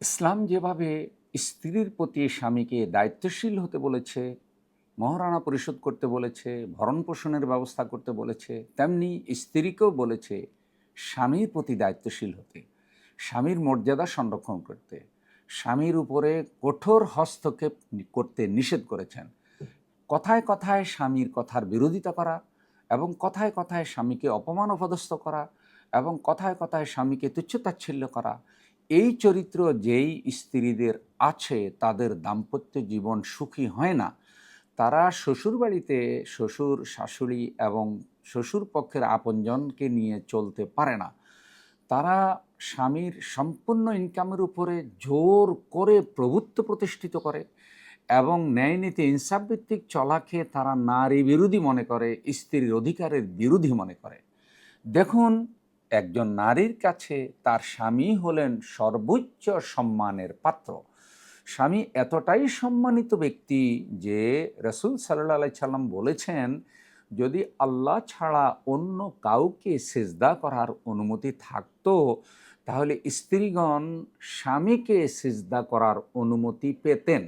ইসলাম যেভাবে স্ত্রীর প্রতি স্বামীকে দায়িত্বশীল হতে বলেছে, মহারণা পরিশোধ করতে বলেছে, ভরণ পোষণের ব্যবস্থা করতে বলেছে, তেমনি স্ত্রীকেও বলেছে স্বামীর প্রতি দায়িত্বশীল হতে, স্বামীর মর্যাদা সংরক্ষণ করতে, স্বামীর উপরে কঠোর হস্তক্ষেপ করতে নিষেধ করেছেন। কথায় কথায় স্বামীর কথার বিরোধিতা করা এবং কথায় কথায় স্বামীকে অপমান অপদস্থ করা এবং কথায় কথায় স্বামীকে তুচ্ছতাচ্ছিল্য করা, এই চরিত্র যেই স্ত্রীদের আছে তাদের দাম্পত্য জীবন সুখী হয় না। তারা শ্বশুরবাড়িতে শ্বশুর শাশুড়ি এবং শ্বশুর পক্ষের আপনজনকে নিয়ে চলতে পারে না। তারা স্বামীর সম্পূর্ণ ইনকামের উপরে জোর করে প্রভুত্ব প্রতিষ্ঠিত করে এবং ন্যায়নীতি ইনসাফ ভিত্তিক চলাকে তারা নারী বিরোধী মনে করে, স্ত্রীর অধিকারের বিরোধী মনে করে। দেখুন, একজন নারীর কাছে তার স্বামী হলেন সর্বোচ্চ সম্মানের পাত্র। স্বামী এতটাই সম্মানিত ব্যক্তি যে রাসূল সাল্লাল্লাহু আলাইহি সাল্লাম বলেছেন, যদি আল্লাহ ছাড়া অন্য কাউকে সিজদা করার অনুমতি থাকতো তাহলে স্ত্রীগণ স্বামীকে সিজদা করার অনুমতি পেতেন।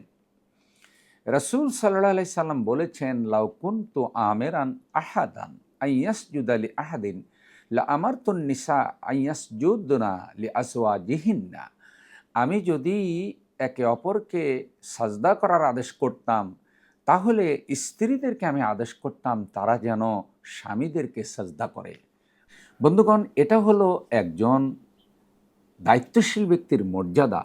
রাসূল সাল্লাল্লাহু আলাইহি সাল্লাম বলেছেন, লাউ কুনতু আমিরান আহাদান আইয়াসজুদা লি আহাদিন লা আমারতুন নিসা আইয়াসজুদনা লি আসওয়াজিহিন্না। আমি যদি একে অপরকে সাজদা করার আদেশ করতাম, তাহলে স্ত্রীদেরকে আমি আদেশ করতাম তারা যেন স্বামীদেরকে সাজদা করে। বন্ধুগণ, এটা হলো একজন দায়িত্বশীল ব্যক্তির মর্যাদা।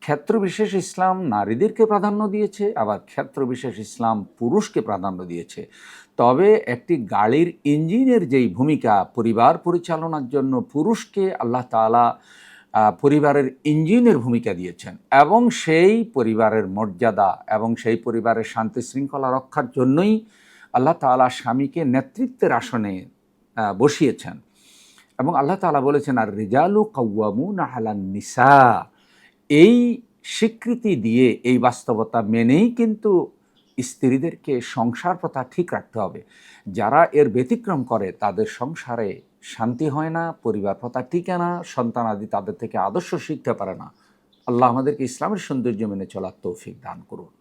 ক্ষেত্রবিশেষ ইসলাম নারীদেরকে প্রাধান্য দিয়েছে, আবার ক্ষেত্রবিশেষ ইসলাম পুরুষকে প্রাধান্য দিয়েছে। তবে একটি গাড়ির ইঞ্জিনের যেই ভূমিকা পরিবার পরিচালনার জন্য পুরুষকে আল্লাহ তাআলা পরিবারের ইঞ্জিনের ভূমিকা দিয়েছেন এবং সেই পরিবারের মর্যাদা এবং সেই পরিবারের শান্তি শৃঙ্খলা রক্ষার জন্যই আল্লাহ তাআলা স্বামীকে নেতৃত্বের আসনে বসিয়েছেন। এবং আল্লাহ তাআলা বলেছেন, আর রিজালু কাওয়ামুনা আলান নিসা। এই স্বীকৃতি দিয়ে, এই বাস্তবতা মেনেই কিন্তু স্ত্রীদেরকে সংসার প্রথা ঠিক রাখতে হবে। যারা এর ব্যতিক্রম করে তাদের সংসারে শান্তি হয় না, পরিবার প্রথা টিকে না, সন্তানাদি তাদের থেকে আদর্শ শিখতে পারে না। আল্লাহ আমাদেরকে ইসলামের সৌন্দর্য মেনে চলার তৌফিক দান করুন।